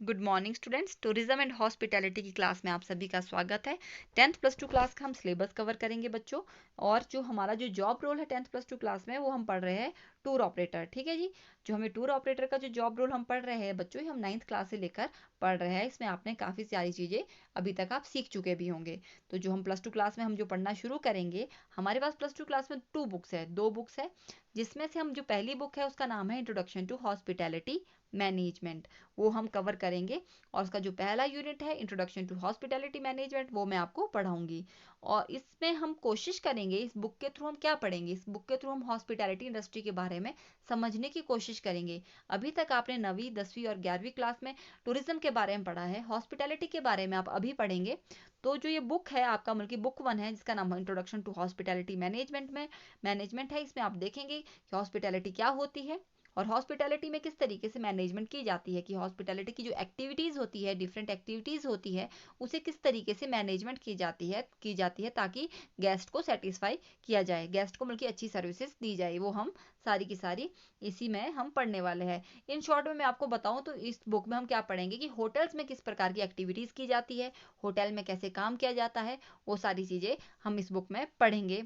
Good morning students, tourism and hospitality की class में आप सभी का स्वागत है। 10th+2 क्लास का हम सिलेबस कवर करेंगे बच्चों। और जो हमारा जो जॉब रोल है 10th+2 क्लास में वो हम पढ़ रहे हैं टूर ऑपरेटर। ठीक है जी। जो हमें टूर ऑपरेटर का जो जॉब रोल हम पढ़ रहे हैं बच्चों, ये हम 9th क्लास से लेकर पढ़ रहे हैं। इसमें आपने काफ़ी सारी चीज़ें अभी तक आप सीख चुके भी होंगे। तो जो हम +2 क्लास में हम जो पढ़ना शुरू करेंगे, हमारे पास +2 क्लास में 2 बुक्स है, 2 बुक्स है। जिसमें से हम जो पहली बुक है उसका नाम है इंट्रोडक्शन टू हॉस्पिटैलिटी मैनेजमेंट, वो हम कवर करेंगे। और उसका जो पहला यूनिट है इंट्रोडक्शन टू हॉस्पिटैलिटी मैनेजमेंट, वो मैं आपको पढ़ाऊंगी। और इसमें हम कोशिश करेंगे, इस बुक के थ्रू हम क्या पढ़ेंगे, इस बुक के थ्रू हम हॉस्पिटैलिटी इंडस्ट्री के बारे में समझने की कोशिश करेंगे। अभी तक आपने 9वीं 10वीं और 11वीं क्लास में टूरिज्म के बारे में पढ़ा है, हॉस्पिटैलिटी के बारे में आप अभी पढ़ेंगे। तो जो ये बुक है आपका, बल्कि बुक 1 है, जिसका नाम है इंट्रोडक्शन टू हॉस्पिटैलिटी मैनेजमेंट है, इसमें आप देखेंगे कि हॉस्पिटैलिटी क्या होती है और हॉस्पिटैलिटी में किस तरीके से मैनेजमेंट की जाती है, कि हॉस्पिटैलिटी की जो एक्टिविटीज़ होती है, डिफरेंट एक्टिविटीज़ होती है, उसे किस तरीके से मैनेजमेंट की जाती है ताकि गेस्ट को सेटिस्फाई किया जाए, गेस्ट को बल्कि अच्छी सर्विसेज दी जाए। वो हम सारी की सारी इसी में हम पढ़ने वाले हैं। इन शॉर्ट में मैं आपको बताऊं तो इस बुक में हम क्या पढ़ेंगे कि होटल्स में किस प्रकार की एक्टिविटीज़ की जाती है, होटल में कैसे काम किया जाता है, वो सारी चीज़ें हम इस बुक में पढ़ेंगे।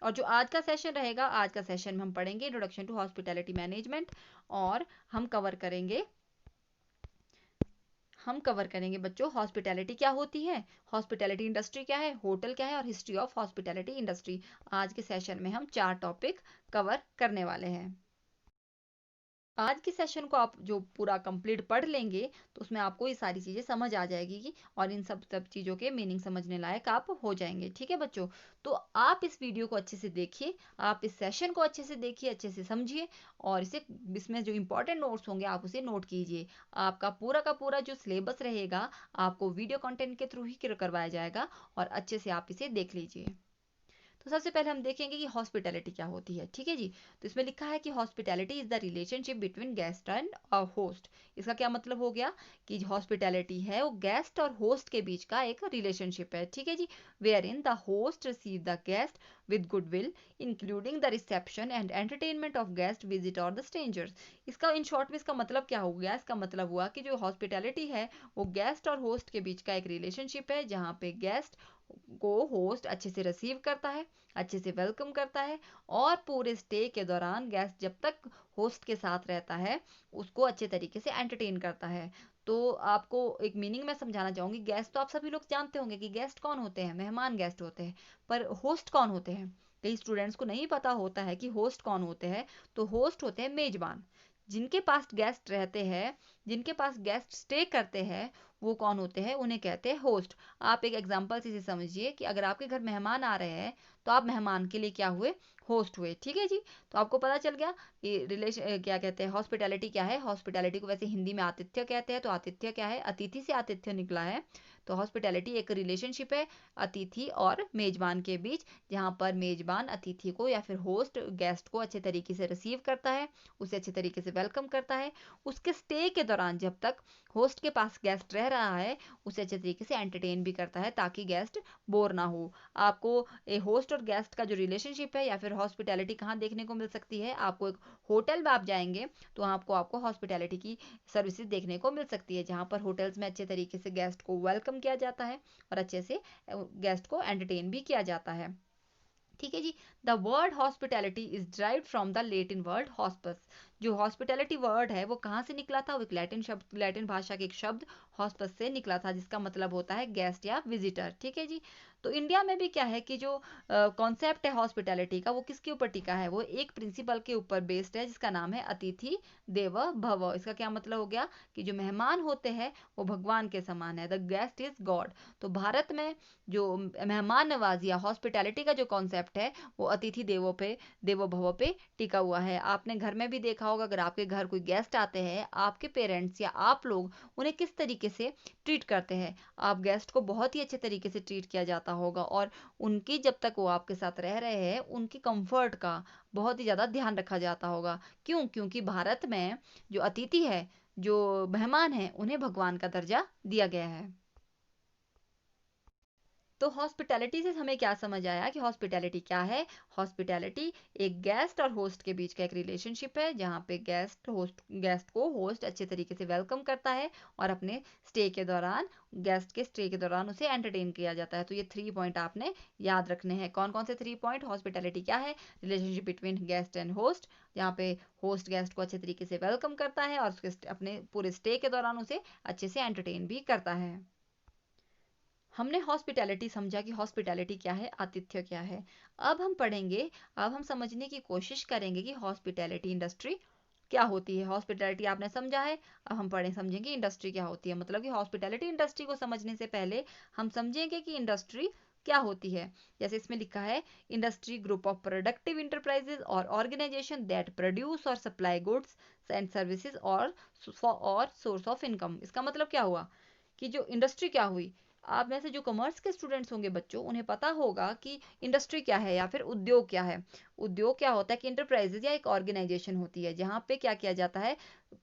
और जो आज का सेशन रहेगा, आज का सेशन में हम पढ़ेंगे इंट्रोडक्शन टू हॉस्पिटैलिटी मैनेजमेंट। और हम कवर करेंगे बच्चों हॉस्पिटैलिटी क्या होती है, हॉस्पिटैलिटी इंडस्ट्री क्या है, होटल क्या है और हिस्ट्री ऑफ हॉस्पिटैलिटी इंडस्ट्री। आज के सेशन में हम 4 टॉपिक कवर करने वाले हैं। आज के सेशन को आप जो पूरा कंप्लीट पढ़ लेंगे तो उसमें आपको ये सारी चीज़ें समझ आ जाएगी और इन सब सब चीज़ों के मीनिंग समझने लायक आप हो जाएंगे। ठीक है बच्चों, तो आप इस वीडियो को अच्छे से देखिए, आप इस सेशन को अच्छे से देखिए, अच्छे से समझिए और इसमें जो इंपॉर्टेंट नोट्स होंगे आप उसे नोट कीजिए। आपका पूरा का पूरा जो सिलेबस रहेगा आपको वीडियो कंटेंट के थ्रू ही करवाया जाएगा और अच्छे से आप इसे देख लीजिए। तो सबसे पहले हम देखेंगे कि हॉस्पिटैलिटी क्या होती है। ठीक है जी। तो इसमें लिखा है कि hospitality is the relationship between guest and host. इसका क्या मतलब हो गया कि हॉस्पिटैलिटी है वो गेस्ट और होस्ट के बीच का एक रिलेशनशिप है। ठीक है जी। Where in the host receive the guest with goodwill, including the reception and entertainment of guest visit और द स्ट्रेंजर्स। इसका इन शॉर्ट में इसका मतलब क्या हो गया, इसका मतलब हुआ कि जो हॉस्पिटैलिटी है वो गेस्ट और होस्ट के बीच का एक रिलेशनशिप है, जहाँ पे गेस्ट को होस्ट अच्छे से रिसीव करता है, अच्छे से वेलकम करता है और पूरे स्टे के दौरान गेस्ट जब तक होस्ट के साथ रहता है उसको अच्छे तरीके से एंटरटेन करता है। तो आपको एक मीनिंग में समझाना चाहूंगी। गेस्ट तो आप सभी लोग जानते होंगे कि गेस्ट कौन होते हैं, मेहमान गेस्ट होते हैं। पर होस्ट कौन होते हैं, कई स्टूडेंट्स को नहीं पता होता है कि होस्ट कौन होते हैं। तो होस्ट होते हैं मेजबान, जिनके पास गेस्ट रहते हैं, जिनके पास गेस्ट स्टे करते हैं, वो कौन होते हैं, उन्हें कहते हैं होस्ट। आप एक एग्जांपल से समझिए कि अगर आपके घर मेहमान आ रहे हैं तो आप मेहमान के लिए क्या हुए, होस्ट हुए। ठीक है जी। तो आपको पता चल गया कि रिलेशन क्या कहते हैं, हॉस्पिटैलिटी क्या है। हॉस्पिटैलिटी को वैसे हिंदी में आतिथ्य कहते हैं, तो आतिथ्य क्या है, अतिथि से आतिथ्य निकला है। तो हॉस्पिटैलिटी एक रिलेशनशिप है अतिथि और मेजबान के बीच, जहाँ पर मेजबान अतिथि को या फिर होस्ट गेस्ट को अच्छे तरीके से रिसीव करता है, उसे अच्छे तरीके से वेलकम करता है। उसके स्टे के दौरान जब तक होस्ट के पास गेस्ट रह रहा है उसे अच्छे तरीके से एंटरटेन भी करता है ताकि गेस्ट बोर ना हो। आपको ए होस्ट और गेस्ट का जो रिलेशनशिप है या फिर हॉस्पिटैलिटी कहाँ देखने को मिल सकती है, आपको एक होटल में आप जाएंगे तो आपको हॉस्पिटैलिटी की सर्विसेज देखने को मिल सकती है, जहाँ पर होटल्स में अच्छे तरीके से गेस्ट को वेलकम किया जाता है और अच्छे से गेस्ट को एंटरटेन भी किया जाता है। ठीक है जी। The word hospitality is derived from the Latin word hospes. जो हॉस्पिटैलिटी वर्ड है वो कहाँ से निकला था, वो एक लैटिन शब्द, लैटिन भाषा के एक शब्द हॉस्पस से निकला था, जिसका मतलब होता है गेस्ट या विजिटर। ठीक है जी। तो इंडिया में भी क्या है कि जो कॉन्सेप्ट है हॉस्पिटैलिटी का वो किसके ऊपर टिका है, वो एक प्रिंसिपल के ऊपर बेस्ड है जिसका नाम है अतिथि देव भव। इसका क्या मतलब हो गया कि जो मेहमान होते हैं वो भगवान के समान है, द गेस्ट इज गॉड। तो भारत में जो मेहमान नवाजी या हॉस्पिटैलिटी का जो कॉन्सेप्ट है वो अतिथि देवो भव पे टिका हुआ है। आपने घर में भी देखा होगा, अगर आपके घर कोई गेस्ट आते हैं, आपके पेरेंट्स या आप लोग उन्हें किस तरीके से ट्रीट करते हैं। आप गेस्ट को बहुत ही अच्छे तरीके से ट्रीट किया जाता होगा और उनकी जब तक वो आपके साथ रह रहे हैं उनकी कंफर्ट का बहुत ही ज़्यादा ध्यान रखा जाता होगा। क्यों, क्योंकि भारत में जो अतिथि है, जो मेहमान है, उन्हें भगवान का दर्जा दिया गया है। तो हॉस्पिटैलिटी से हमें क्या समझ आया कि हॉस्पिटैलिटी क्या है। हॉस्पिटैलिटी एक गेस्ट और होस्ट के बीच का एक रिलेशनशिप है, जहाँ पे गेस्ट को होस्ट अच्छे तरीके से वेलकम करता है और अपने स्टे के दौरान गेस्ट के स्टे के दौरान उसे एंटरटेन किया जाता है। तो ये 3 पॉइंट आपने याद रखने हैं। कौन कौन से 3 पॉइंट? हॉस्पिटैलिटी क्या है? Relationship between guest and host, जहाँ पे होस्ट गेस्ट को अच्छे तरीके से वेलकम करता है और उसके अपने पूरे स्टे के दौरान उसे अच्छे से एंटरटेन भी करता है। हमने हॉस्पिटैलिटी समझा कि हॉस्पिटैलिटी क्या है, आतिथ्य क्या है। अब हम समझने की कोशिश करेंगे कि हॉस्पिटैलिटी इंडस्ट्री क्या होती है। हॉस्पिटैलिटी आपने समझा है, अब हम समझेंगे इंडस्ट्री क्या होती है। मतलब कि हॉस्पिटैलिटी इंडस्ट्री को समझने से पहले हम समझेंगे कि इंडस्ट्री क्या होती है। जैसे इसमें लिखा है, industry group of productive enterprises और ऑर्गेनाइजेशन दैट प्रोड्यूस और सप्लाई गुड्स एंड सर्विसेज और सोर्स ऑफ इनकम। इसका मतलब क्या हुआ कि जो इंडस्ट्री क्या हुई। आप में से जो कॉमर्स के स्टूडेंट्स होंगे बच्चों, उन्हें पता होगा कि इंडस्ट्री क्या है या फिर उद्योग क्या है। उद्योग क्या होता है कि इंटरप्राइजेज या एक ऑर्गेनाइजेशन होती है, जहाँ पे क्या किया जाता है,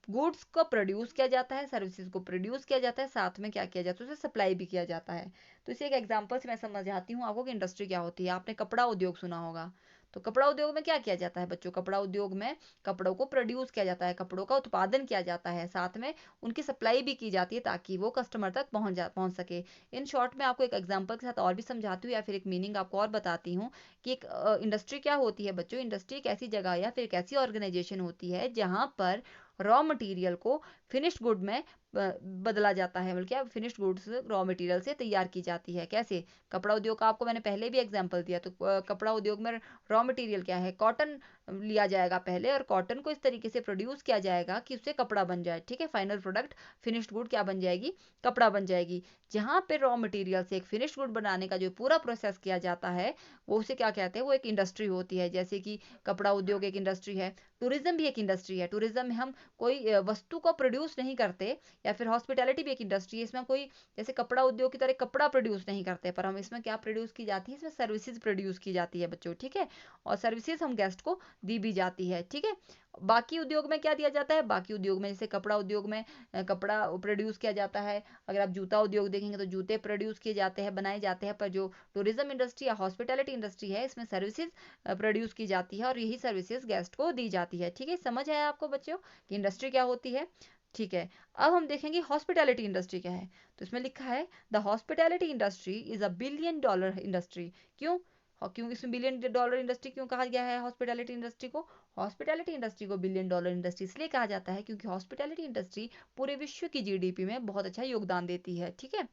गुड्स को प्रोड्यूस किया जाता है, सर्विसेज को प्रोड्यूस किया जाता है, साथ में क्या किया जाता है, उसे सप्लाई भी किया जाता है। तो इसे एक एग्जांपल से मैं समझाती हूँ आपको कि इंडस्ट्री क्या होती है। आपने कपड़ा उद्योग सुना होगा, तो कपड़ा उद्योग में क्या किया जाता है बच्चों? कपड़ा उद्योग में कपड़ों को प्रोड्यूस किया जाता है, कपड़ों का उत्पादन किया जाता है, साथ में उनकी सप्लाई भी की जाती है ताकि वो कस्टमर तक पहुंच सके। इन शॉर्ट में आपको एक एग्जांपल के साथ और भी समझाती हूँ या फिर एक मीनिंग आपको और बताती हूँ कि एक इंडस्ट्री क्या होती है बच्चों। इंडस्ट्री एक ऐसी जगह या फिर एक ऐसी ऑर्गेनाइजेशन होती है जहाँ पर रॉ मटेरियल को फिनिश्ड गुड में बदला जाता है, बल्कि फिनिश्ड गुड्स रॉ मटेरियल से तैयार की जाती है। कैसे? कपड़ा उद्योग का आपको मैंने पहले भी एग्जांपल दिया। तो कपड़ा उद्योग में रॉ मटेरियल क्या है? कॉटन लिया जाएगा पहले, और कॉटन को इस तरीके से प्रोड्यूस किया जाएगा कि उससे कपड़ा बन जाए। ठीक है, फाइनल प्रोडक्ट फिनिश्ड गुड क्या बन जाएगी? कपड़ा बन जाएगी। जहाँ पे रॉ मटेरियल से एक फिनिश्ड गुड बनाने का जो पूरा प्रोसेस किया जाता है, वो उसे क्या कहते हैं? वो एक इंडस्ट्री होती है। जैसे कि कपड़ा उद्योग एक इंडस्ट्री है, टूरिज्म भी एक इंडस्ट्री है। टूरिज्म में हम कोई वस्तु को प्रोड्यूस नहीं करते, या फिर हॉस्पिटैलिटी भी एक इंडस्ट्री है। इसमें कोई जैसे कपड़ा उद्योग की तरह कपड़ा प्रोड्यूस नहीं करते, पर हम इसमें क्या प्रोड्यूस की जाती है? इसमें सर्विसेज प्रोड्यूस की जाती है बच्चों। ठीक है, और सर्विसेज हम गेस्ट को दी भी जाती है। ठीक है, बाकी उद्योग में क्या दिया जाता है? बाकी उद्योग में जैसे कपड़ा उद्योग में कपड़ा प्रोड्यूस किया जाता है। अगर आप जूता उद्योग देखेंगे तो जूते प्रोड्यूस किए जाते हैं, बनाए जाते हैं। पर जो टूरिज्म इंडस्ट्री या हॉस्पिटैलिटी इंडस्ट्री है, इसमें सर्विसेज प्रोड्यूस की जाती है और यही सर्विसेज गेस्ट को दी जाती है। ठीक है, समझ आया आपको बच्चों कि इंडस्ट्री क्या होती है? ठीक है, अब हम देखेंगे हॉस्पिटैलिटी इंडस्ट्री क्या है। तो इसमें लिखा है, the hospitality industry is a billion dollar industry. क्यों? और क्यों इसमें बिलियन डॉलर इंडस्ट्री क्यों कहा गया है हॉस्पिटैलिटी इंडस्ट्री को? हॉस्पिटैलिटी इंडस्ट्री को बिलियन डॉलर इंडस्ट्री इसलिए कहा जाता है क्योंकि हॉस्पिटैलिटी इंडस्ट्री पूरे विश्व की जीडीपी में बहुत अच्छा योगदान देती है। ठीक है,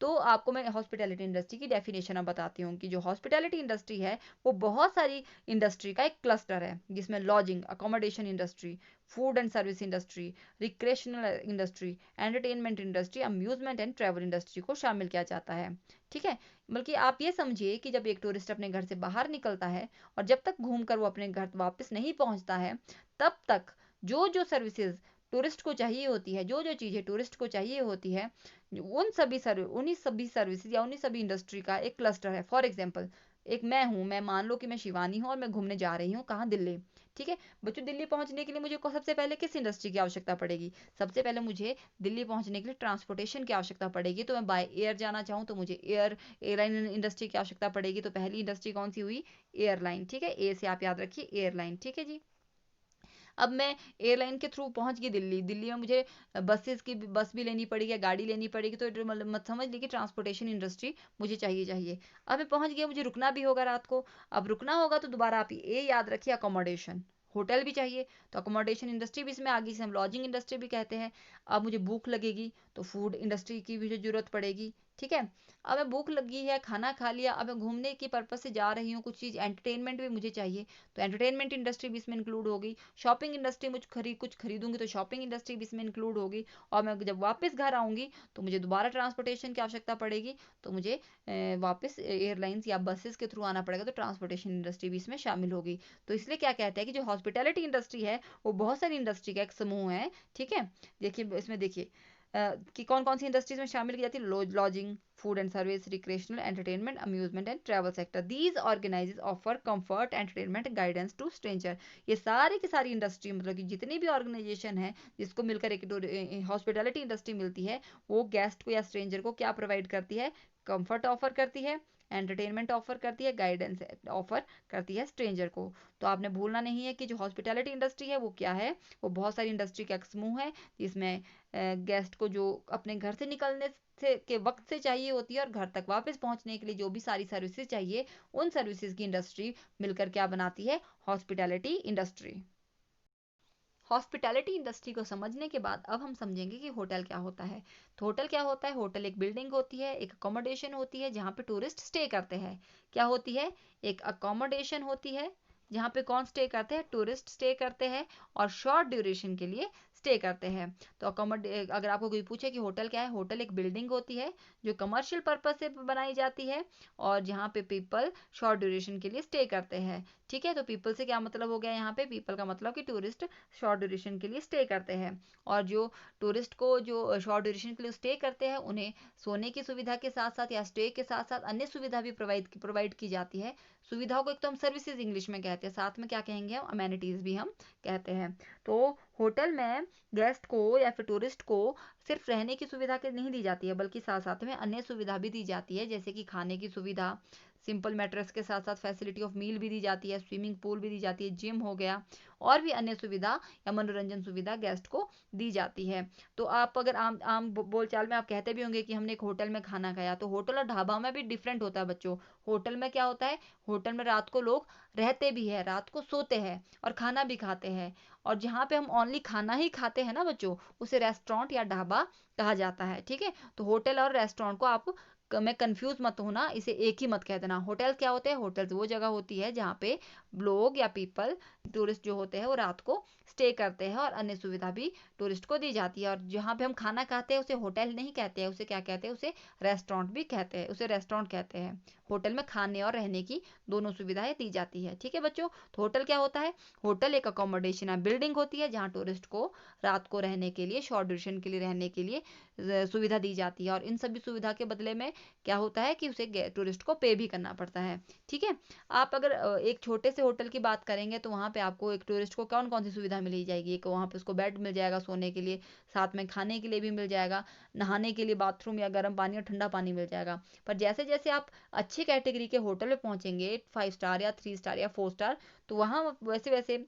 तो आपको मैं हॉस्पिटैलिटी इंडस्ट्री की डेफिनेशन अब बताती हूँ कि जो हॉस्पिटैलिटी इंडस्ट्री है वो बहुत सारी इंडस्ट्री का एक क्लस्टर है, जिसमें lodging, accommodation industry, food and service industry, recreational industry, entertainment industry, amusement and travel industry को शामिल किया जाता है। ठीक है, बल्कि आप ये समझिए कि जब एक टूरिस्ट अपने घर से बाहर निकलता है और जब तक घूमकर वो अपने घर वापस नहीं पहुंचता है, तब तक जो जो सर्विसेज टूरिस्ट को चाहिए होती है, जो जो चीज़ें टूरिस्ट को चाहिए होती है, उन्हीं सभी सर्विसेज या उन्हीं सभी इंडस्ट्री का एक क्लस्टर है। फॉर एग्जांपल, एक मैं मान लो कि मैं शिवानी हूँ और मैं घूमने जा रही हूँ कहाँ? दिल्ली। ठीक है बच्चों, दिल्ली पहुंचने के लिए मुझे सबसे पहले किस इंडस्ट्री की आवश्यकता पड़ेगी? सबसे पहले मुझे दिल्ली पहुंचने के लिए ट्रांसपोर्टेशन की आवश्यकता पड़ेगी। तो मैं बाय एयर जाना चाहूँ तो मुझे एयरलाइन इंडस्ट्री की आवश्यकता पड़ेगी। तो पहली इंडस्ट्री कौन सी हुई? एयरलाइन। ठीक है, ए से आप याद रखिए, एयरलाइन। ठीक है जी, अब मैं एयरलाइन के थ्रू पहुंच गई दिल्ली। दिल्ली में मुझे बस भी लेनी पड़ेगी या गाड़ी लेनी पड़ेगी। तो मतलब मत समझ लीजिए ट्रांसपोर्टेशन इंडस्ट्री मुझे चाहिए। अब मैं पहुंच गया, मुझे रुकना भी होगा रात को। अब रुकना होगा तो दोबारा आप ये याद रखिए, अकोमोडेशन, होटल भी चाहिए। तो अकोमोडेशन इंडस्ट्री भी इसमें आ गई, जिसे हम लॉजिंग इंडस्ट्री भी कहते हैं। अब मुझे भूख लगेगी तो फूड इंडस्ट्री की भी जरूरत पड़ेगी। ठीक है, अब मैं भूख लगी है, खाना खा लिया, अब मैं घूमने की पर्पज से जा रही हूँ, कुछ चीज़ एंटरटेनमेंट भी मुझे चाहिए, तो एंटरटेनमेंट इंडस्ट्री भी इसमें इंक्लूड होगी। शॉपिंग इंडस्ट्री कुछ खरीदूंगी तो शॉपिंग इंडस्ट्री भी इसमें इंक्लूड होगी। और मैं जब वापस घर आऊंगी तो मुझे दोबारा ट्रांसपोर्टेशन की आवश्यकता पड़ेगी। तो मुझे वापस एयरलाइंस या बसेस के थ्रू आना पड़ेगा। तो ट्रांसपोर्टेशन इंडस्ट्री भी इसमें शामिल होगी। तो इसलिए क्या कहते हैं कि जो हॉस्पिटैलिटी इंडस्ट्री है वो बहुत सारी इंडस्ट्री का एक समूह है। ठीक है, देखिए इसमें देखिए कि कौन कौन सी इंडस्ट्रीज में शामिल की जाती है। Lodging, food and service, recreational, entertainment, amusement and travel sector. These organizes offer comfort, entertainment, guidance to stranger. ये सारी की सारी इंडस्ट्री, मतलब कि जितनी भी ऑर्गेनाइजेशन है जिसको मिलकर एक हॉस्पिटैलिटी इंडस्ट्री मिलती है, वो गेस्ट को या स्ट्रेंजर को क्या प्रोवाइड करती है? कंफर्ट ऑफर करती है, एंटरटेनमेंट ऑफर करती है, गाइडेंस ऑफर करती है स्ट्रेंजर को। तो आपने भूलना नहीं है कि जो हॉस्पिटैलिटी इंडस्ट्री है वो क्या है, वो बहुत सारी इंडस्ट्री का एक समूह है जिसमें गेस्ट को जो अपने घर से निकलने से के वक्त से चाहिए होती है और घर तक वापस पहुंचने के लिए जो भी सारी सर्विसेज चाहिए, उन सर्विसेज की इंडस्ट्री मिलकर क्या बनाती है, हॉस्पिटैलिटी इंडस्ट्री। हॉस्पिटैलिटी इंडस्ट्री को समझने के बाद अब हम समझेंगे कि होटल क्या होता है। तो होटल क्या होता है, होटल एक बिल्डिंग होती है, एक अकोमोडेशन होती है जहाँ पे टूरिस्ट स्टे करते हैं। क्या होती है, एक अकोमोडेशन होती है जहाँ पे कौन स्टे करते हैं, टूरिस्ट स्टे करते हैं और शॉर्ट ड्यूरेशन के लिए स्टे करते हैं। तो अगर आपको कोई पूछे कि होटल क्या है, होटल एक बिल्डिंग होती है जो कमर्शियल पर्पज से बनाई जाती है और जहाँ पे पीपल शॉर्ट ड्यूरेशन के लिए स्टे करते हैं। ठीक है, तो पीपल से क्या मतलब हो गया, यहाँ पे पीपल का मतलब कि टूरिस्ट शॉर्ट ड्यूरेशन के लिए स्टे करते हैं। और जो टूरिस्ट को जो शॉर्ट ड्यूरेशन के लिए स्टे करते हैं उन्हें सोने की सुविधा के साथ साथ या स्टे के साथ साथ अन्य सुविधा भी प्रोवाइड की जाती है। सुविधाओं को एक तो हम सर्विसेज इंग्लिश में कहते हैं, साथ में क्या कहेंगे हम, अमेनिटीज भी हम कहते हैं। तो होटल में गेस्ट को या फिर टूरिस्ट को सिर्फ रहने की सुविधा के नहीं दी जाती है बल्कि साथ साथ में अन्य सुविधा भी दी जाती है, जैसे कि खाने की सुविधा, सिंपल मैट्रेस के साथ साथ फैसिलिटी ऑफ मील भी दी जाती है, स्विमिंग पूल भी दी जाती है, जिम हो गया और भी अन्य सुविधा या मनोरंजन सुविधा गेस्ट को दी जाती है। तो आप अगर आम आम बोलचाल में आप कहते भी होंगे कि हमने एक होटल में खाना खाया, तो होटल और ढाबा में भी डिफरेंट होता है बच्चों। होटल में क्या होता है, होटल में रात को लोग रहते भी है, रात को सोते हैं और खाना भी खाते हैं। और जहाँ पे हम ओनली खाना ही खाते हैं ना बच्चों, उसे रेस्टोरेंट या ढाबा कहा जाता है। ठीक है, तो होटल और रेस्टोरेंट को आप में कंफ्यूज मत होना, इसे एक ही मत कह देना। होटल क्या होते हैं, होटल वो जगह होती है जहाँ पे लोग या पीपल टूरिस्ट जो होते हैं वो रात को स्टे करते हैं और अन्य सुविधा भी टूरिस्ट को दी जाती है। और जहाँ पे हम खाना खाते हैं उसे होटल नहीं कहते हैं, उसे क्या कहते हैं, उसे रेस्टोरेंट भी कहते हैं, उसे रेस्टोरेंट कहते हैं। होटल में खाने और रहने की दोनों सुविधाएं दी जाती है। ठीक है बच्चों, तो होटल क्या होता है, होटल एक अकोमोडेशन है, बिल्डिंग होती है जहाँ टूरिस्ट को रात को रहने के लिए, शॉर्ट ड्यूरेशन के लिए रहने के लिए सुविधा दी जाती है। और इन सभी सुविधा के बदले में क्या होता है कि उसे टूरिस्ट को पे भी करना पड़ता है। ठीक है, आप अगर एक छोटे से होटल की बात करेंगे तो वहाँ पे आपको एक टूरिस्ट को कौन कौन सी सुविधा मिली जाएगी, एक वहाँ पे उसको बेड मिल जाएगा सोने के लिए, साथ में खाने के लिए भी मिल जाएगा, नहाने के लिए बाथरूम या गर्म पानी और ठंडा पानी मिल जाएगा। पर जैसे जैसे आप अच्छी कैटेगरी के होटल में पहुंचेंगे, 5 स्टार या 3 स्टार या 4 स्टार, तो वहाँ वैसे वैसे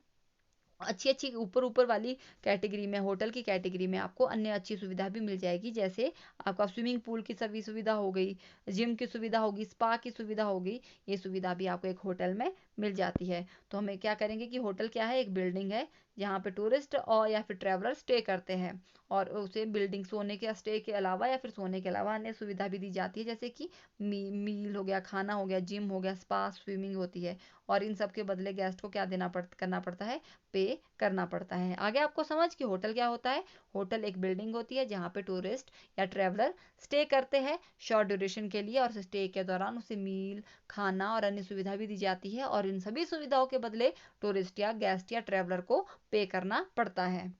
अच्छी अच्छी ऊपर ऊपर वाली कैटेगरी में, होटल की कैटेगरी में आपको अन्य अच्छी सुविधा भी मिल जाएगी। जैसे आपका स्विमिंग पूल की सभी सुविधा हो गई, जिम की सुविधा होगी, स्पा की सुविधा होगी, ये सुविधा भी आपको एक होटल में मिल जाती है। तो हमें क्या करेंगे कि होटल क्या है, एक बिल्डिंग है जहाँ पे टूरिस्ट और या फिर ट्रैवलर स्टे करते हैं और उसे बिल्डिंग सोने के स्टे के अलावा या फिर सोने के अलावा अन्य सुविधा भी दी जाती है, जैसे कि मील हो गया, खाना हो गया, जिम हो गया, स्पा, स्विमिंग होती है। और इन सब के बदले गेस्ट को क्या करना पड़ता है, पे करना पड़ता है। आगे आपको समझ कि होटल क्या होता है, होटल एक बिल्डिंग होती है जहाँ पे टूरिस्ट या ट्रैवलर स्टे करते हैं शॉर्ट ड्यूरेशन के लिए और स्टे के दौरान उसे मील, खाना और अन्य सुविधा भी दी जाती है और इन सभी सुविधाओं के बदले टूरिस्ट या गेस्ट या ट्रैवलर को पे करना पड़ता है।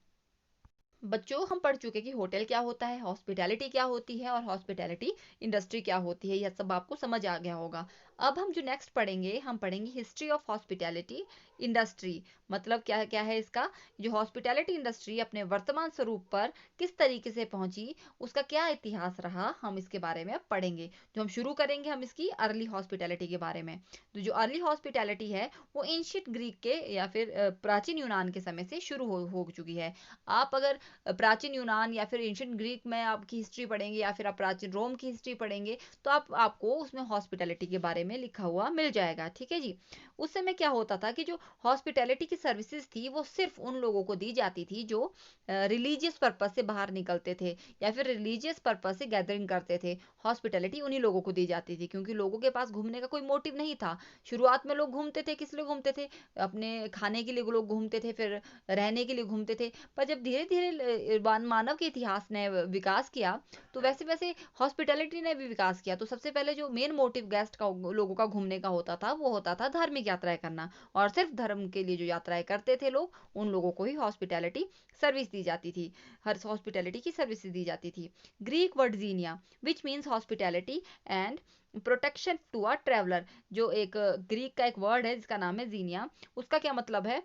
बच्चों, हम पढ़ चुके कि होटल क्या होता है, हॉस्पिटैलिटी क्या होती है और हॉस्पिटैलिटी इंडस्ट्री क्या होती है, यह सब आपको समझ आ गया होगा। अब हम जो नेक्स्ट पढ़ेंगे, हम पढ़ेंगे हिस्ट्री ऑफ हॉस्पिटैलिटी इंडस्ट्री। मतलब क्या क्या है इसका, जो हॉस्पिटैलिटी इंडस्ट्री अपने वर्तमान स्वरूप पर किस तरीके से पहुंची, उसका क्या इतिहास रहा, हम इसके बारे में अब पढ़ेंगे। जो हम शुरू करेंगे हम इसकी अर्ली हॉस्पिटैलिटी के बारे में। तो जो अर्ली हॉस्पिटैलिटी है वो एंशियंट ग्रीक के या फिर प्राचीन यूनान के समय से शुरू हो चुकी है। आप अगर प्राचीन यूनान या फिर एंशियंट ग्रीक में आपकी हिस्ट्री पढ़ेंगे या फिर आप प्राचीन रोम की हिस्ट्री पढ़ेंगे तो आपको उसमें हॉस्पिटैलिटी के बारे में लिखा हुआ मिल जाएगा। ठीक है जी, उस समय क्या होता था कि जो हॉस्पिटैलिटी की सर्विसेज थी वो सिर्फ उन लोगों को दी जाती थी जो रिलीजियस पर्पज से बाहर निकलते थे या फिर रिलीजियस पर्पज से गैदरिंग करते थे। हॉस्पिटैलिटी उन्हीं लोगों को दी जाती थी क्योंकि लोगों के पास घूमने का कोई मोटिव नहीं था। शुरुआत में लोग घूमते थे, किस लिए घूमते थे, अपने खाने के लिए लोग घूमते थे, फिर रहने के लिए घूमते थे। पर जब धीरे धीरे मानव के इतिहास ने विकास किया तो वैसे वैसे हॉस्पिटैलिटी ने भी विकास किया। तो सबसे पहले जो मेन मोटिव गेस्ट का लोगों का घूमने का होता था वो होता था धार्मिक यात्राएं करना, और सिर्फ धर्म के लिए जो यात्राएं करते थे लोग उन लोगों को ही हॉस्पिटैलिटी सर्विस दी जाती थी, हर हॉस्पिटैलिटी की सर्विस दी जाती थी। Greek word xenia which means hospitality and protection to a traveller, जो एक ग्रीक का एक वर्ड है जिसका नाम है जीनिया, उसका क्या मतलब है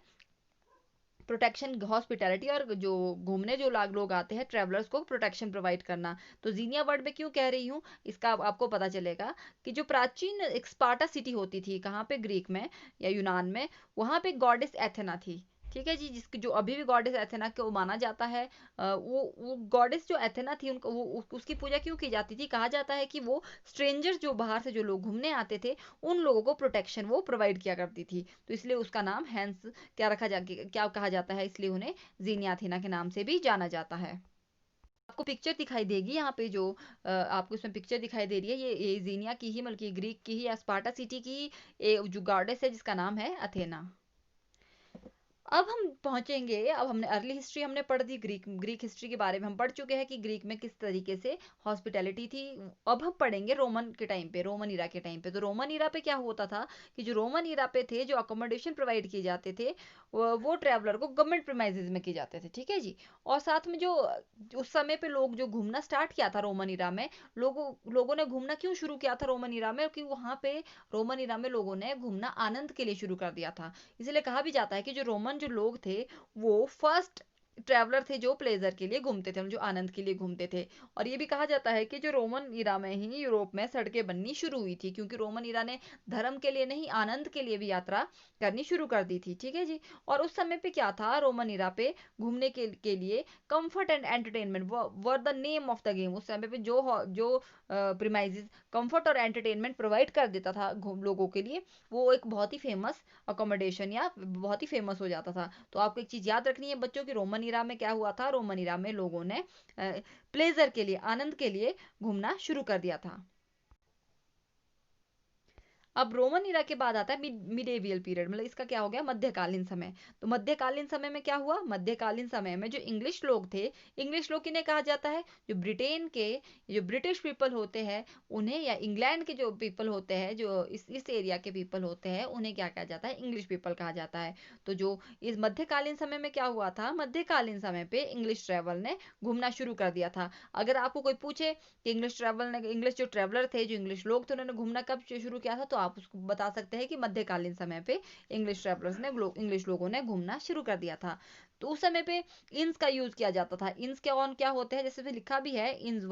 प्रोटेक्शन हॉस्पिटैलिटी और जो घूमने जो लोग आते हैं ट्रैवलर्स को प्रोटेक्शन प्रोवाइड करना। तो जीनिया वर्ड में क्यों कह रही हूँ, इसका आपको पता चलेगा कि जो प्राचीन एक स्पार्टा सिटी होती थी कहाँ पे, ग्रीक में या यूनान में, वहाँ पे गॉडेस एथेना थी। ठीक है जी, जिसकी जो अभी भी गॉडेस एथेना को माना जाता है। वो गॉडेस जो एथेना थी उनको उसकी पूजा क्यों की जाती थी, कहा जाता है कि वो स्ट्रेंजर्स जो बाहर से जो लोग घूमने आते थे उन लोगों को प्रोटेक्शन वो प्रोवाइड किया करती थी। तो इसलिए उसका नाम हैंस क्या कहा जाता है, इसलिए उन्हें जीनिया थीना के नाम से भी जाना जाता है। आपको पिक्चर दिखाई देगी यहाँ पे जो आपको इसमें पिक्चर दिखाई दे रही है, ये जीनिया की ही, बल्कि ग्रीक की ही या स्पार्टा सिटी की जो गॉडेस है जिसका नाम है अथेना। अब हम पहुंचेंगे, अब हमने अर्ली हिस्ट्री हमने पढ़ दी, ग्रीक हिस्ट्री के बारे में हम पढ़ चुके हैं कि ग्रीक में किस तरीके से हॉस्पिटैलिटी थी। अब हम पढ़ेंगे रोमन के टाइम पे, रोमन इरा के टाइम पे। तो रोमन इरा पे क्या होता था कि जो रोमन इरा पे थे, जो अकोमोडेशन प्रोवाइड किए जाते थे वो ट्रैवलर को गवर्नमेंट प्रीमाइसेस में किए जाते थे। ठीक है जी। और साथ में जो उस समय पे लोग जो घूमना स्टार्ट किया था रोमन इरा में, लोगों ने घूमना क्यों शुरू किया था रोमन इरा में, क्योंकि वहां पे रोमन इरा में लोगों ने घूमना आनंद के लिए शुरू कर दिया था। इसलिए कहा भी जाता है कि जो रोमन जो लोग थे वो फर्स्ट ट्रैवलर थे जो प्लेजर के लिए घूमते थे, जो आनंद के लिए घूमते थे। और ये भी कहा जाता है कि जो रोमन इरा में ही यूरोप में सड़कें बननी शुरू हुई थी, क्योंकि रोमन इरा ने धर्म के लिए नहीं आनंद के लिए भी यात्रा करनी शुरू कर दी थी। ठीक है जी। और उस समय पे क्या था, रोमन इरा पे घूमने के लिए comfort and entertainment were the name of the game. उस समय पे जो प्रीमाइजेस कंफर्ट और एंटरटेनमेंट प्रोवाइड कर देता था लोगों के लिए, वो एक बहुत ही फेमस अकोमोडेशन या बहुत ही फेमस हो जाता था। तो आपको एक चीज याद रखनी है बच्चों, कि रोमन इरा में क्या हुआ था, रोमन इरा में लोगों ने प्लेजर के लिए, आनंद के लिए घूमना शुरू कर दिया था। अब रोमन इरा के बाद आता है मिडेवियल पीरियड, मतलब इसका क्या हो गया, मध्यकालीन समय। तो मध्यकालीन समय में क्या हुआ, मध्यकालीन समय में जो इंग्लिश लोग थे, इंग्लिश लोग किन्हें कहा जाता है, जो ब्रिटेन के जो ब्रिटिश पीपल होते हैं उन्हें, या इंग्लैंड के जो पीपल होते हैं, जो इस एरिया के पीपल होते हैं, उन्हें क्या कहा जाता है, इंग्लिश पीपल कहा जाता है। तो जो इस मध्यकालीन समय में क्या हुआ था, मध्यकालीन समय पे इंग्लिश ट्रेवल ने घूमना शुरू कर दिया था। अगर आपको कोई पूछे कि इंग्लिश जो ट्रेवलर थे, जो इंग्लिश लोग थे, उन्होंने घूमना कब शुरू किया था, तो आप उसको बता सकते हैं कि मध्यकालीन समय पे इंग्लिश ट्रेवलर्स ने इंग्लिश लोगों ने घूमना शुरू कर दिया था। तो उस समय पे इंस का यूज किया जाता था। इंस क्या होते हैं, जैसे भी लिखा भी है, इंस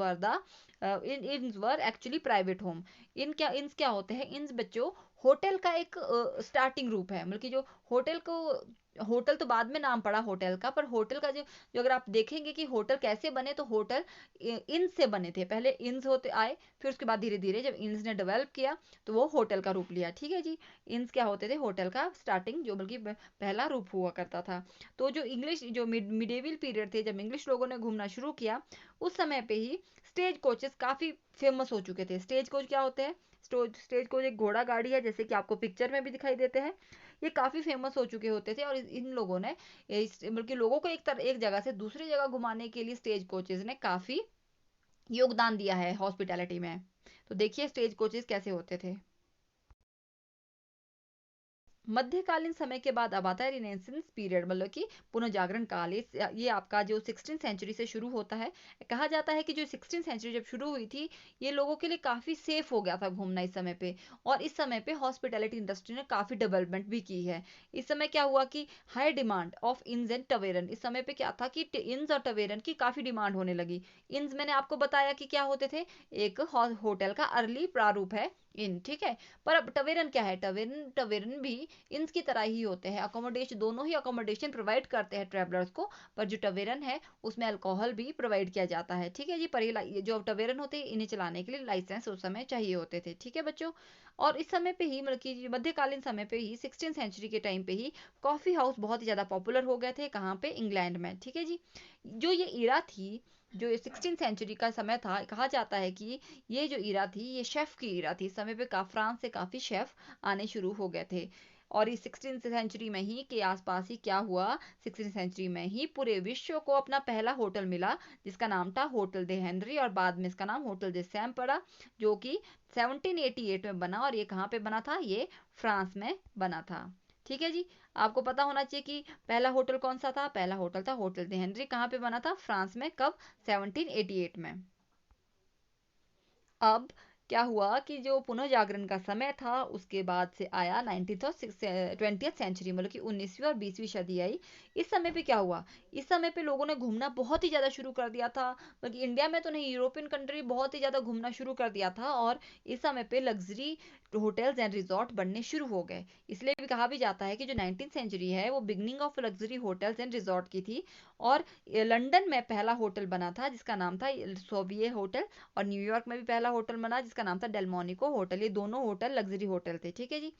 वर एक्चुअली प्राइवेट होम। इंस क्या होते हैं, इंस बच्चों होटल का एक स्टार्टिंग रूप है। मतलब कि जो होटल को, होटल तो बाद में नाम पड़ा होटल का, पर होटल का जो अगर आप देखेंगे कि होटल कैसे बने, तो होटल इन से बने थे। पहले इंस होते आए, फिर उसके बाद धीरे धीरे जब इंस ने डेवलप किया तो वो होटल का रूप लिया। ठीक है जी। इंस क्या होते थे, होटल का स्टार्टिंग जो बल्कि पहला रूप हुआ करता था। तो जो इंग्लिश जो मिडेवल पीरियड थे, जब इंग्लिश लोगों ने घूमना शुरू किया, उस समय पे ही स्टेज कोचेस काफी फेमस हो चुके थे। स्टेज कोच क्या होते हैं, स्टेज कोच एक घोड़ा गाड़ी है, जैसे कि आपको पिक्चर में भी दिखाई देते हैं। ये काफी फेमस हो चुके होते थे, और इन लोगों ने बल्कि लोगों को एक जगह से दूसरी जगह घुमाने के लिए स्टेज कोचेस ने काफी योगदान दिया है हॉस्पिटैलिटी में। तो देखिए स्टेज कोचेस कैसे होते थे। मध्यकालीन समय के बाद अब आता है रिनेसेंस पीरियड, मतलब कि पुनर्जागरण काल। ये आपका जो 16th सेंचुरी से शुरू होता है। कहा जाता है कि जो 16th सेंचुरी जब शुरू हुई थी, ये लोगों के लिए काफी सेफ हो गया था घूमना इस समय पे। और इस समय पे हॉस्पिटैलिटी इंडस्ट्री ने काफी डेवलपमेंट भी की है। इस समय क्या हुआ कि हाई डिमांड ऑफ इंस एंड टवेरन, इस समय पे क्या था कि इंस और टवेरन की काफी डिमांड होने लगी। इंस मैंने आपको बताया कि क्या होते थे, एक होटल का अर्ली प्रारूप है इन। ठीक है। पर अब टवेरन क्या है, टवेरन टवेरन भी इंस की तरह ही होते हैं। अकोमोडेशन, दोनों ही अकोमोडेशन प्रोवाइड करते हैं ट्रैवलर्स को, पर जो टवेरन है उसमें अल्कोहल भी प्रोवाइड किया जाता है। ठीक है जी। पर ये जो टवेरन होते हैं, इन्हें चलाने के लिए लाइसेंस उस समय चाहिए होते थे। ठीक है बच्चों। और इस समय पे ही, मतलब कि मध्यकालीन समय पे ही, 16th सेंचुरी के टाइम पे ही कॉफी हाउस बहुत ही ज्यादा पॉपुलर हो गए थे। कहाँ पे, इंग्लैंड में। ठीक है जी। जो ये इरा थी, जो 16th सेंचुरी का समय था, कहा जाता है कि ये जो इरा थी, ये शेफ की इरा थी। इस समय पे फ्रांस से काफी शेफ आने शुरू हो गए थे। और इस 16th सेंचुरी में ही के आसपास ही क्या हुआ, 16th सेंचुरी में ही पूरे विश्व को अपना पहला होटल मिला, जिसका नाम था होटल दे हेनरी, और बाद में इसका नाम होटल दे सैम पड़ा, जो कि 1788 में बना। और ये कहाँ पे बना था, ये फ्रांस में बना था। ठीक है जी। आपको पता होना चाहिए कि पहला होटल कौन सा था, पहला होटल था होटल दे हेनरी। कहाँ पे बना था, फ्रांस में। कब, 1788 में। अब क्या हुआ कि जो पुनः जागरण का समय था उसके बाद से आया 19th और 20th सेंचुरी, मतलब कि 19वीं और 20वीं सदी आई। इस समय पे क्या हुआ, इस समय पे लोगों ने घूमना बहुत ही ज़्यादा शुरू कर दिया था, बल्कि इंडिया में तो नहीं, यूरोपियन कंट्री बहुत ही ज़्यादा घूमना शुरू कर दिया था। और इस समय पे लग्जरी होटल्स एंड रिजॉर्ट बनने शुरू हो गए। इसलिए भी कहा भी जाता है कि जो 19th सेंचुरी है वो beginning of luxury hotels and resort की थी। और लंदन में पहला होटल बना था जिसका नाम था सोविये होटल, और न्यूयॉर्क में भी पहला होटल बना जिसका नाम था डेलमोनिको होटल। ये दोनों होटल लग्जरी होटल थे, ठीक है जी।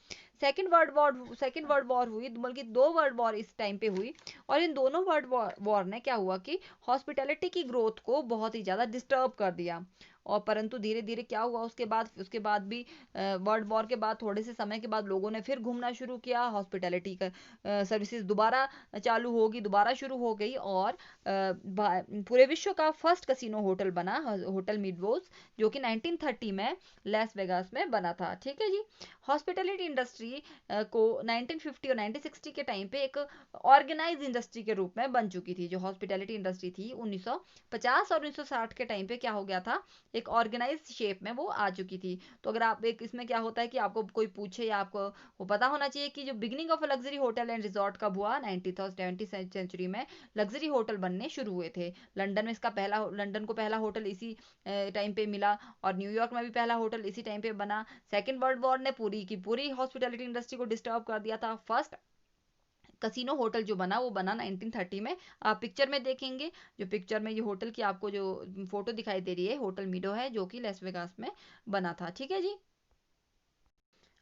सेकेंड वर्ल्ड वॉर हुई, बल्कि दो वर्ल्ड वॉर इस टाइम पे हुई। और इन दोनों वर्ल्ड वॉर ने क्या हुआ कि हॉस्पिटैलिटी की ग्रोथ को बहुत ही ज़्यादा डिस्टर्ब कर दिया। और परंतु धीरे धीरे क्या हुआ, उसके बाद भी वर्ल्ड वॉर के बाद थोड़े से समय के बाद लोगों ने फिर घूमना शुरू किया, हॉस्पिटैलिटी का सर्विसेज दोबारा चालू होगी, दोबारा शुरू हो गई। और पूरे विश्व का फर्स्ट कसिनो होटल बना, होटल मिडवोज, जो कि 1930 में लास वेगास में बना था, ठीक है जी। हॉस्पिटैलिटी इंडस्ट्री को 1950 और 1960 के टाइम पे एक ऑर्गेनाइज इंडस्ट्री के रूप में बन चुकी थी। जो हॉस्पिटैलिटी इंडस्ट्री थी 1950 और 1960 के टाइम पे क्या हो गया था, एक ऑर्गेनाइज शेप में वो आ चुकी थी। तो अगर आप एक, इसमें क्या होता है कि आपको कोई पूछे या आपको वो पता होना चाहिए कि जो beginning of luxury hotel and resort कब हुआ, 19th और 20th सेंचुरी में लग्जरी होटल बनने शुरू हुए थे। लंदन को पहला होटल इसी टाइम पे मिला, और न्यूयॉर्क में भी पहला होटल इसी टाइम पे बना। सेकेंड वर्ल्ड वॉर ने पूरी की पूरी हॉस्पिटैलिटी इंडस्ट्री को डिस्टर्ब कर दिया था। फर्स्ट कसिनो होटल जो बना वो बना 1930 में। आप पिक्चर में देखेंगे, जो पिक्चर में ये होटल की आपको जो फोटो दिखाई दे रही है, होटल मीडो है, जो कि लास वेगास में बना था, ठीक है जी।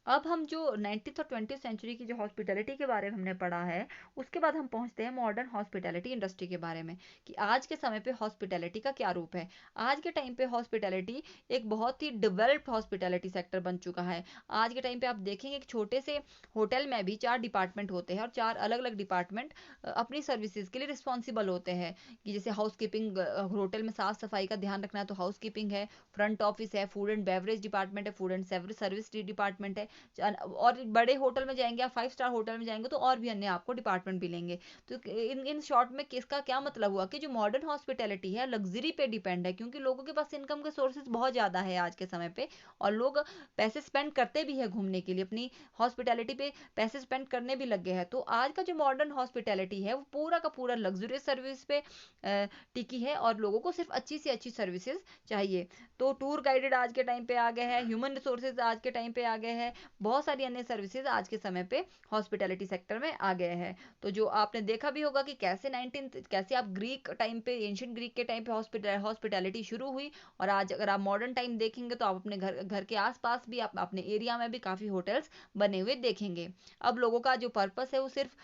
अब हम जो 19th और 20th सेंचुरी की जो हॉस्पिटैलिटी के बारे में हमने पढ़ा है, उसके बाद हम पहुंचते हैं मॉडर्न हॉस्पिटैलिटी इंडस्ट्री के बारे में, कि आज के समय पे हॉस्पिटैलिटी का क्या रूप है। आज के टाइम पे हॉस्पिटैलिटी एक बहुत ही डेवलप्ड हॉस्पिटैलिटी सेक्टर बन चुका है। आज के टाइम पे आप देखेंगे कि छोटे से होटल में भी 4 डिपार्टमेंट होते हैं, और 4 अलग अलग डिपार्टमेंट अपनी सर्विसेज के लिए रिस्पॉन्सिबल होते हैं। कि जैसे हाउस कीपिंग, होटल में साफ सफाई का ध्यान रखना है तो हाउस कीपिंग है, फ्रंट ऑफिस है, फूड एंड बेवरेज डिपार्टमेंट है, फूड एंड सर्विस डिपार्टमेंट है। और बड़े होटल में जाएंगे आप, 5 स्टार होटल में जाएंगे तो और भी अन्य आपको डिपार्टमेंट मिलेंगे। तो इन इन शॉर्ट में किसका क्या मतलब हुआ कि जो मॉडर्न हॉस्पिटैलिटी है लग्जरी पे डिपेंड है, क्योंकि लोगों के पास इनकम के सोर्सेज बहुत ज़्यादा है आज के समय पे, और लोग पैसे स्पेंड करते भी है घूमने के लिए, अपनी हॉस्पिटैलिटी पे पैसे स्पेंड करने भी लग गए हैं। तो आज का जो मॉडर्न हॉस्पिटैलिटी है वो पूरा का पूरा लग्जरियस सर्विस पे टिकी है, और लोगों को सिर्फ अच्छी से अच्छी सर्विसेज चाहिए। तो टूर गाइडेड आज के टाइम पे आ गए हैं, ह्यूमन रिसोर्सेज आज के टाइम पे आ गए हैं, बहुत सारी अन्य सर्विसेज आज के समय पे हॉस्पिटैलिटी सेक्टर में आ गए हैं। तो जो आपने देखा भी होगा कि कैसे आप ग्रीक टाइम पे, एंशिएंट ग्रीक के टाइम पे हॉस्पिटैलिटी शुरू हुई, और आज अगर आप मॉडर्न टाइम देखेंगे तो आप अपने घर घर के आसपास भी, आप अपने एरिया में भी काफ़ी होटल्स बने हुए देखेंगे। अब लोगों का जो पर्पस है वो सिर्फ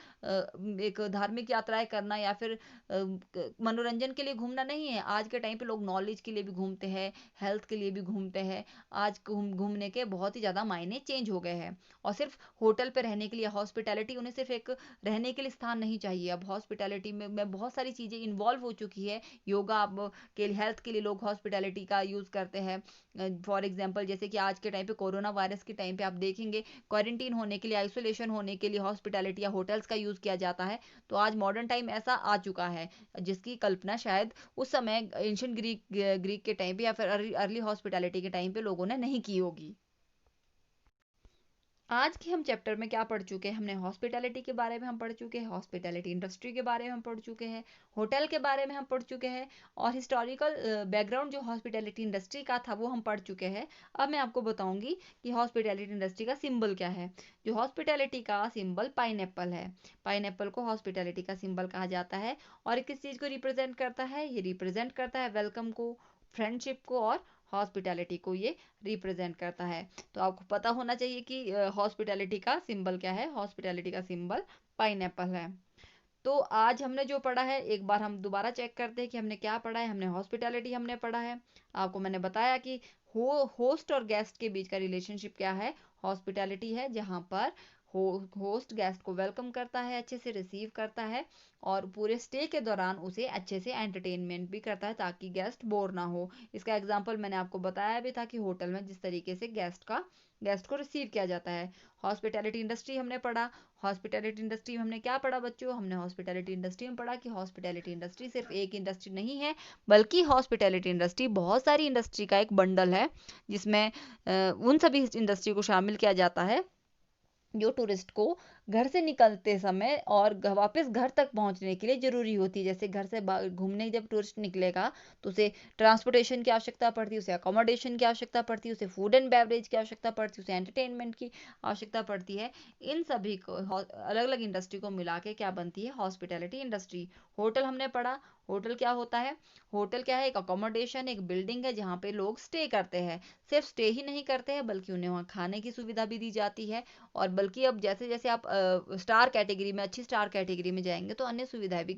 एक धार्मिक यात्राएं करना या फिर मनोरंजन के लिए घूमना नहीं है। आज के टाइम पे लोग नॉलेज के लिए भी घूमते हैं, हेल्थ के लिए भी घूमते हैं। आज घूमने के बहुत ही ज़्यादा मायने चेंज हो गए हैं, और सिर्फ होटल पे रहने के लिए, हॉस्पिटैलिटी उन्हें सिर्फ एक रहने के लिए स्थान नहीं चाहिए। अब हॉस्पिटैलिटी में बहुत सारी चीज़ें इन्वॉल्व हो चुकी है। योगा अब के हेल्थ के लिए लोग हॉस्पिटैलिटी का यूज़ करते हैं। फॉर एग्जांपल जैसे कि आज के टाइम पे कोरोना वायरस के टाइम पे आप देखेंगे, क्वारंटीन होने के लिए, आइसोलेशन होने के लिए हॉस्पिटैलिटी या होटल्स का यूज़ किया जाता है। तो आज मॉडर्न टाइम ऐसा आ चुका है जिसकी कल्पना शायद उस समय एंशिएंट ग्रीक के टाइम पे या फिर अर्ली हॉस्पिटैलिटी के टाइम पे लोगों ने नहीं की होगी। आज के हम चैप्टर में क्या पढ़ चुके हैं, हमने हॉस्पिटैलिटी के बारे में हम पढ़ चुके हैं, हॉस्पिटैलिटी इंडस्ट्री के बारे में हम पढ़ चुके हैं, होटल के बारे में हम पढ़ चुके हैं, और हिस्टोरिकल बैकग्राउंड जो हॉस्पिटैलिटी इंडस्ट्री का था वो हम पढ़ चुके हैं। अब मैं आपको बताऊंगी कि हॉस्पिटैलिटी इंडस्ट्री का सिंबल क्या है। जो हॉस्पिटैलिटी का सिंबल पाइनएप्पल है। पाइनएप्पल को हॉस्पिटैलिटी का सिंबल कहा जाता है, और किस चीज़ को रिप्रेजेंट करता है, ये रिप्रेजेंट करता है वेलकम को, फ्रेंडशिप को, और हॉस्पिटैलिटी को ये रिप्रेजेंट करता है। तो आपको पता होना चाहिए कि हॉस्पिटैलिटी का सिंबल क्या है। हॉस्पिटैलिटी का सिंबल पाइनएप्पल है। तो आज हमने जो पढ़ा है, एक बार हम दोबारा चेक करते हैं कि हमने क्या पढ़ा है। हमने हॉस्पिटैलिटी हमने पढ़ा है, आपको मैंने बताया कि होस्ट और गेस्ट के बीच का रिलेशनशिप क्या है, हॉस्पिटैलिटी है, जहाँ पर होस्ट गेस्ट को वेलकम करता है, अच्छे से रिसीव करता है और पूरे स्टे के दौरान उसे अच्छे से एंटरटेनमेंट भी करता है ताकि गेस्ट बोर ना हो। इसका एग्जांपल मैंने आपको बताया भी था कि होटल में जिस तरीके से गेस्ट को रिसीव किया जाता है। हॉस्पिटैलिटी इंडस्ट्री हमने पढ़ा। हॉस्पिटैलिटी इंडस्ट्री में हमने क्या पढ़ा बच्चों? हमने हॉस्पिटैलिटी इंडस्ट्री में पढ़ा कि हॉस्पिटैलिटी इंडस्ट्री सिर्फ एक इंडस्ट्री नहीं है, बल्कि हॉस्पिटैलिटी इंडस्ट्री बहुत सारी इंडस्ट्री का एक बंडल है, जिसमें उन सभी इंडस्ट्री को शामिल किया जाता है जो टूरिस्ट को घर से निकलते समय और वापस घर तक पहुंचने के लिए जरूरी होती है। जैसे घर से घूमने जब टूरिस्ट निकलेगा तो उसे ट्रांसपोर्टेशन की आवश्यकता पड़ती है, उसे अकोमोडेशन की आवश्यकता पड़ती है, उसे फूड एंड बेवरेज की आवश्यकता पड़ती है, उसे एंटरटेनमेंट की आवश्यकता पड़ती है। इन सभी को अलग अलग इंडस्ट्री को मिला के क्या बनती है? Hospitality industry. होटल हमने पढ़ा। होटल क्या होता है? होटल क्या है? एक अकोमोडेशन, एक बिल्डिंग है जहाँ पे लोग स्टे करते हैं। सिर्फ स्टे ही नहीं करते हैं बल्कि उन्हें वहाँ खाने की सुविधा भी दी जाती है, और बल्कि अब जैसे जैसे आप स्टार कैटेगरी में, अच्छी स्टार कैटेगरी में जाएंगे तो अन्य सुविधाएं भी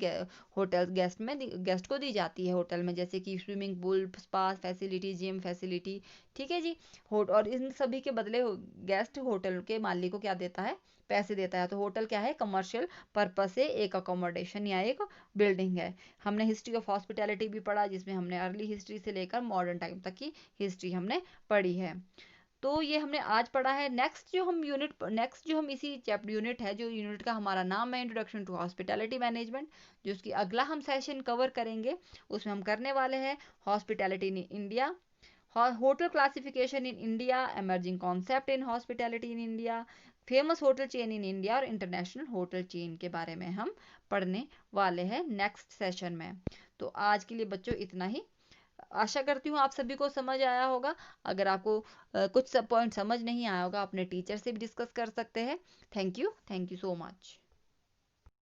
होटल गेस्ट को दी जाती है होटल में, जैसे कि swimming pool, spa facility, gym facility. ठीक है जी। और इन सभी के बदले गेस्ट होटल के मालिक को क्या देता है? पैसे देता है। तो होटल क्या है? कमर्शियल पर्पस से एक अकोमोडेशन या एक बिल्डिंग है। हमने हिस्ट्री ऑफ हॉस्पिटैलिटी भी पढ़ा, जिसमें हमने अर्ली हिस्ट्री से लेकर मॉडर्न टाइम तक की हिस्ट्री हमने पढ़ी है। तो ये हमने आज पढ़ा है। नेक्स्ट जो हम इसी चैप्टर यूनिट है, जो यूनिट का हमारा नाम है इंट्रोडक्शन टू हॉस्पिटैलिटी मैनेजमेंट, जो उसकी अगला हम सेशन कवर करेंगे, उसमें हम करने वाले हैं hospitality in India, hotel classification in India, emerging concept in hospitality in India, famous hotel chain in India और इंटरनेशनल होटल चेन के बारे में हम पढ़ने वाले हैं नेक्स्ट सेशन में। तो आज के लिए बच्चों इतना ही। आशा करती हूँ आप सभी को समझ आया होगा। अगर आपको कुछ पॉइंट समझ नहीं आया होगा, अपने टीचर से भी डिस्कस कर सकते हैं। Thank you so much.